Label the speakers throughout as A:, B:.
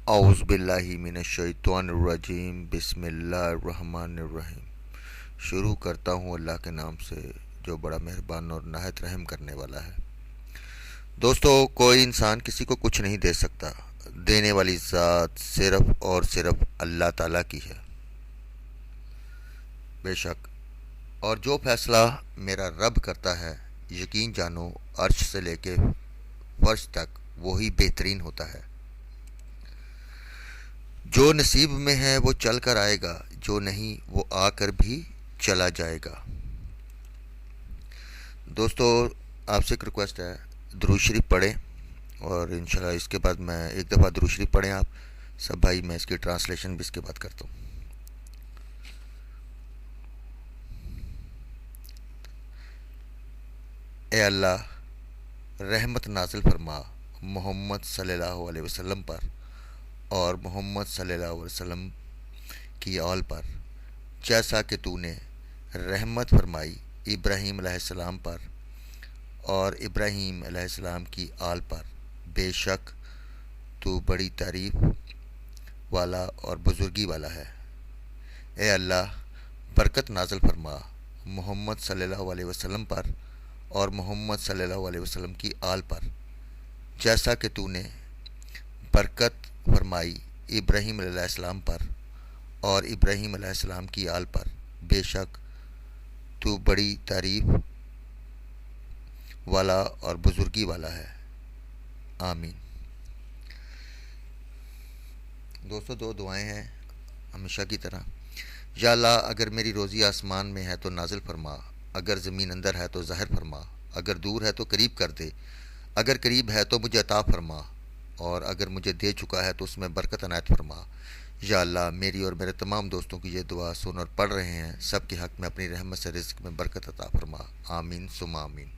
A: औज़ुबिल्लाहि मिनश्शैतानिर्रजीम बिस्मिल्लाहिर्रहमानिर्रहीम। शुरू करता हूँ अल्लाह के नाम से जो बड़ा मेहरबान और नहायत रहम करने वाला है। दोस्तों, कोई इंसान किसी को कुछ नहीं दे सकता। देने वाली ज़ात सिर्फ़ और सिर्फ अल्लाह ताला की है, बेशक। और जो फ़ैसला मेरा रब करता है, यकीन जानो अर्श से लेके फर्श तक वही बेहतरीन होता है। जो नसीब में है वो चल कर आएगा, जो नहीं वो आकर भी चला जाएगा। दोस्तों, आपसे एक रिक्वेस्ट है, दुरूद शरीफ पढ़ें और इंशाल्लाह इसके बाद मैं एक दफ़ा दुरूद शरीफ पढ़ें आप सब भाई। मैं इसकी ट्रांसलेशन भी इसके बाद करता हूँ। ए अल्लाह, रहमत नाजिल फरमा मोहम्मद सल्लल्लाहु अलैहि वसल्लम पर और मोहम्मद सल्लल्लाहु अलैहि वसल्लम की आल पर, जैसा कि तूने रहमत फरमाई इब्राहीम अलैहिस्सलाम पर और इब्राहीम अलैहिस्सलाम की आल पर। बेशक तू बड़ी तारीफ़ वाला और बुज़ुर्गी वाला है। ए अल्लाह, बरकत नाज़िल फरमा मोहम्मद सल्लल्लाहु अलैहि वसल्लम पर और मोहम्मद सल्लल्लाहु अलैहि वसल्लम की आल पर, जैसा कि तूने बरकत फरमाई इब्राहीम अलैहिस्सलाम पर और इब्राहीम अलैहिस्सलाम की आल पर। बेशक तू बड़ी तारीफ़ वाला और बुज़ुर्गी वाला है। आमीन। दोस्तों, दो दुआएं हैं हमेशा की तरह। या अल्लाह, अगर मेरी रोज़ी आसमान में है तो नाजिल फरमा, अगर ज़मीन अंदर है तो ज़ाहिर फरमा, अगर दूर है तो करीब कर दे, अगर करीब है तो मुझे अता फरमा, और अगर मुझे दे चुका है तो उसमें बरकत अनायत फरमा। या अल्लाह, मेरी और मेरे तमाम दोस्तों की ये दुआ सुन और पढ़ रहे हैं, सब के हक़ में अपनी रहमत से रिज़्क़ में बरकत अता फरमा। आमीन सुमा आमीन।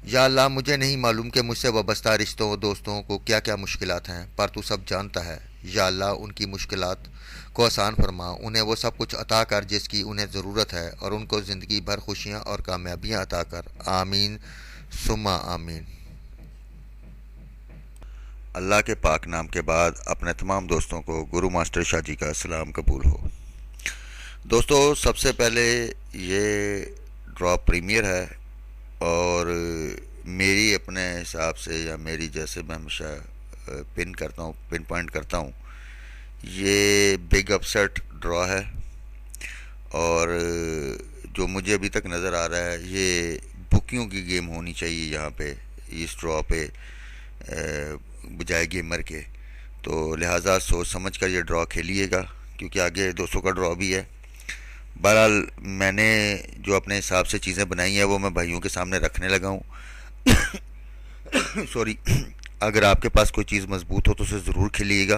A: या अल्लाह, मुझे नहीं मालूम कि मुझसे वाबस्ता रिश्तों और दोस्तों को क्या क्या मुश्किलात हैं, पर तू सब जानता है। या अल्लाह, उनकी मुश्किलात को आसान फरमा, उन्हें वो सब कुछ अता कर जिसकी उन्हें ज़रूरत है, और उनको ज़िंदगी भर खुशियाँ और कामयाबियाँ अता कर। आमीन सुम्मा आमीन। अल्लाह के पाक नाम के बाद अपने तमाम दोस्तों को गुरु मास्टर शाह जी का सलाम कबूल हो। दोस्तों, सबसे पहले ये ड्रॉप प्रीमियर है और मेरी अपने हिसाब से या मेरी जैसे मैं हमेशा पिन करता हूँ, पिन पॉइंट करता हूँ, ये बिग अपसेट ड्रॉ है। और जो मुझे अभी तक नज़र आ रहा है, ये बुकियों की गेम होनी चाहिए यहाँ पे, इस ड्रॉ पे बजाय गेमर के। तो लिहाजा सोच समझ कर ये ड्रॉ खेलिएगा, क्योंकि आगे 200 का ड्रॉ भी है। बहरहाल मैंने जो अपने हिसाब से चीज़ें बनाई हैं वो मैं भाइयों के सामने रखने लगा हूँ। सॉरी। अगर आपके पास कोई चीज़ मजबूत हो तो उसे ज़रूर खेलिएगा,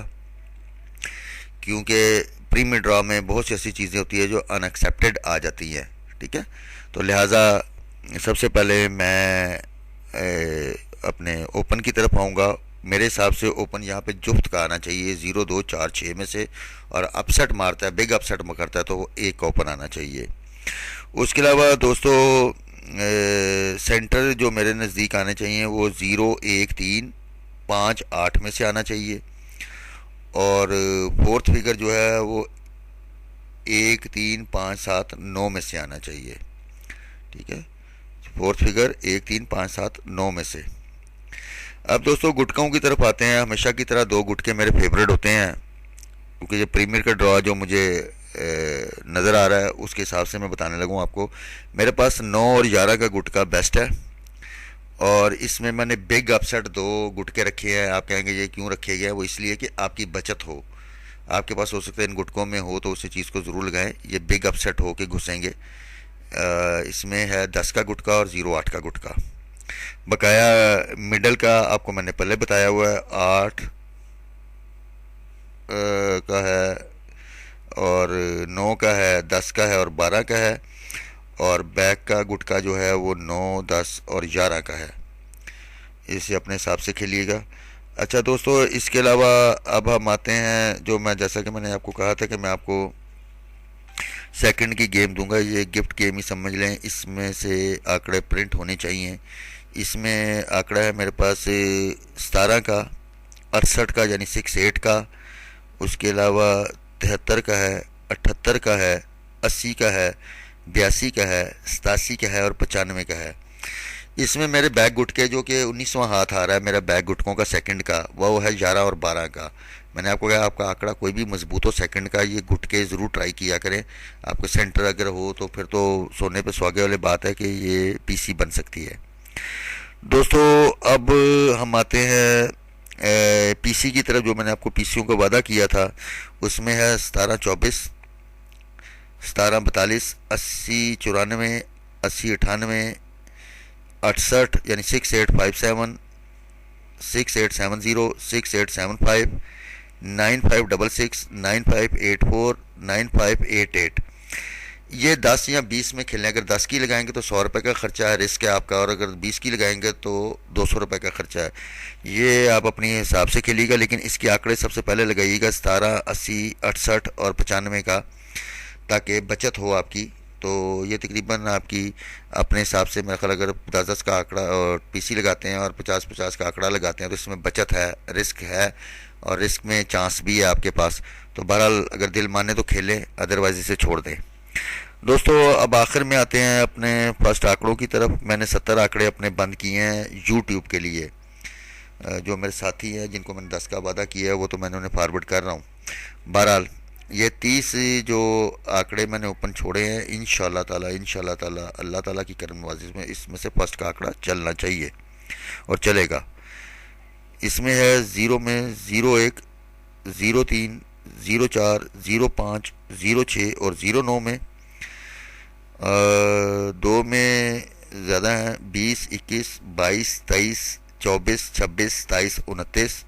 A: क्योंकि प्रीमियर ड्रॉ में बहुत सी ऐसी चीज़ें होती है जो अनएक्सेप्टेड आ जाती हैं। ठीक है, तो लिहाजा सबसे पहले मैं अपने ओपन की तरफ आऊँगा। मेरे हिसाब से ओपन यहाँ पे जुफ्त का आना चाहिए 0 2 4 6 में से, और अपसेट मारता है, बिग अपसेट करता है तो वो एक का ओपन आना चाहिए। उसके अलावा दोस्तों, सेंटर जो मेरे नज़दीक आने चाहिए वो 0 1 3 5 8 में से आना चाहिए, और फोर्थ फिगर जो है वो 1 3 5 7 9 में से आना चाहिए। ठीक है, फोर्थ फिगर 1 3 5 7 9 में से। अब दोस्तों, गुटकों की तरफ आते हैं। हमेशा की तरह दो गुटके मेरे फेवरेट होते हैं, क्योंकि ये प्रीमियर का ड्रॉ जो मुझे नज़र आ रहा है उसके हिसाब से मैं बताने लगूँ आपको। मेरे पास 9 और 11 का गुटका बेस्ट है, और इसमें मैंने बिग अपसेट दो गुटके रखे हैं। आप कहेंगे ये क्यों रखे गए हैं? वो इसलिए कि आपकी बचत हो, आपके पास हो सकता है इन गुटकों में हो तो उसी चीज़ को ज़रूर लगाएं। ये बिग अपसेट हो के घुसेंगे। इसमें है 10 का गुटका और 0 8 का गुटका। बकाया मिडल का आपको मैंने पहले बताया हुआ है, 8 का है और 9 का है, 10 का है और 12 का है, और बैक का गुटका जो है वो 9 10 और 11 का है। इसे अपने हिसाब से खेलिएगा। अच्छा दोस्तों, इसके अलावा अब हम आते हैं, जो मैं जैसा कि मैंने आपको कहा था कि मैं आपको सेकंड की गेम दूंगा। ये गिफ्ट गेम ही समझ लें। इसमें से आंकड़े प्रिंट होने चाहिए। इसमें आंकड़ा है मेरे पास 17 का, 68 का यानी 68 का, उसके अलावा 73 का है, 78 का है, 80 का है, 82 का है, 87 का है और 95 का है। इसमें मेरे बैक गुटके जो कि 19वां हाथ आ रहा है मेरा बैक गुटकों का सेकंड का, वो है 11 और 12 का। मैंने आपको कहा आपका आंकड़ा कोई भी मजबूत हो सेकंड का, ये गुटके ज़रूर ट्राई किया करें। आपके सेंटर अगर हो तो फिर तो सोने पे सुहागे वाली बात है कि ये पीसी बन सकती है। दोस्तों अब हम आते हैं पीसी की तरफ। जो मैंने आपको पीसीओ का वादा किया था उसमें है 1724, 1742, 8094, 8098, 68 यानी 6857, 6870, 6875, 9566, 9584, 9588। ये 10 या 20 में खेलें। अगर 10 की लगाएंगे तो 100 रुपये का खर्चा है, रिस्क है आपका, और अगर 20 की लगाएंगे तो 200 रुपये का खर्चा है। ये आप अपने हिसाब से खेलिएगा, लेकिन इसके आंकड़े सबसे पहले लगाइएगा 17, 80, 68 और 95 का, ताकि बचत हो आपकी। तो ये तकरीबन आपकी अपने हिसाब से मेरा ख्याल अगर 10-10 का आंकड़ा और पीसी लगाते हैं और 50-50 का आंकड़ा लगाते हैं तो इसमें बचत है, रिस्क है और रिस्क में चांस भी है आपके पास। तो बहरहाल अगर दिल माने तो खेलें, अदरवाइज इसे छोड़ दें। दोस्तों अब आखिर में आते हैं अपने फर्स्ट आंकड़ों की तरफ। मैंने 70 आंकड़े अपने बंद किए हैं यूट्यूब के लिए। जो मेरे साथी हैं जिनको मैंने 10 का वादा किया है वो तो मैंने उन्हें फॉरवर्ड कर रहा हूँ। बहरहाल ये 30 जो आंकड़े मैंने ओपन छोड़े हैं, इंशाल्लाह ताला अल्लाह ताला की करम नवाज़ी में इसमें से फर्स्ट का आंकड़ा चलना चाहिए और चलेगा। इसमें है 0 में 01, 03, 04, 05, 06 और 09 में। दो में ज़्यादा हैं, 20, 21, 22, 23, 24, 26, 27, 29।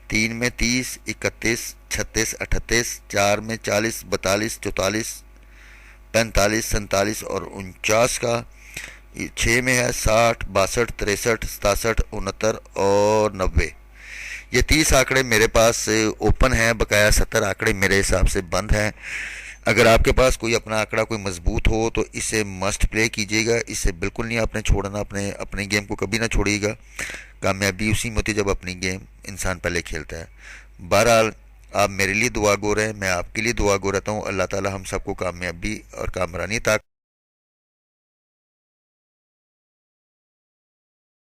A: 3 में 30, 31, 36, 38। 4 में 40, 42, 44, 45, 47 और 49 का। 6 में है 60, 62, 63, 67, 69 और 90। ये 30 आंकड़े मेरे पास ओपन हैं, बकाया 70 आंकड़े मेरे हिसाब से बंद हैं। अगर आपके पास कोई अपना आंकड़ा कोई मजबूत हो तो इसे मस्ट प्ले कीजिएगा, इसे बिल्कुल नहीं आपने छोड़ना। अपने गेम को कभी ना छोड़िएगा। कामयाबी उसी में होती है जब अपनी गेम इंसान पहले खेलता है। बहरहाल आप मेरे लिए दुआ गो रहे हैं, मैं आपके लिए दुआ गो रहता हूँ। अल्लाह ताला हम सबको कामयाबी और कामरानी तक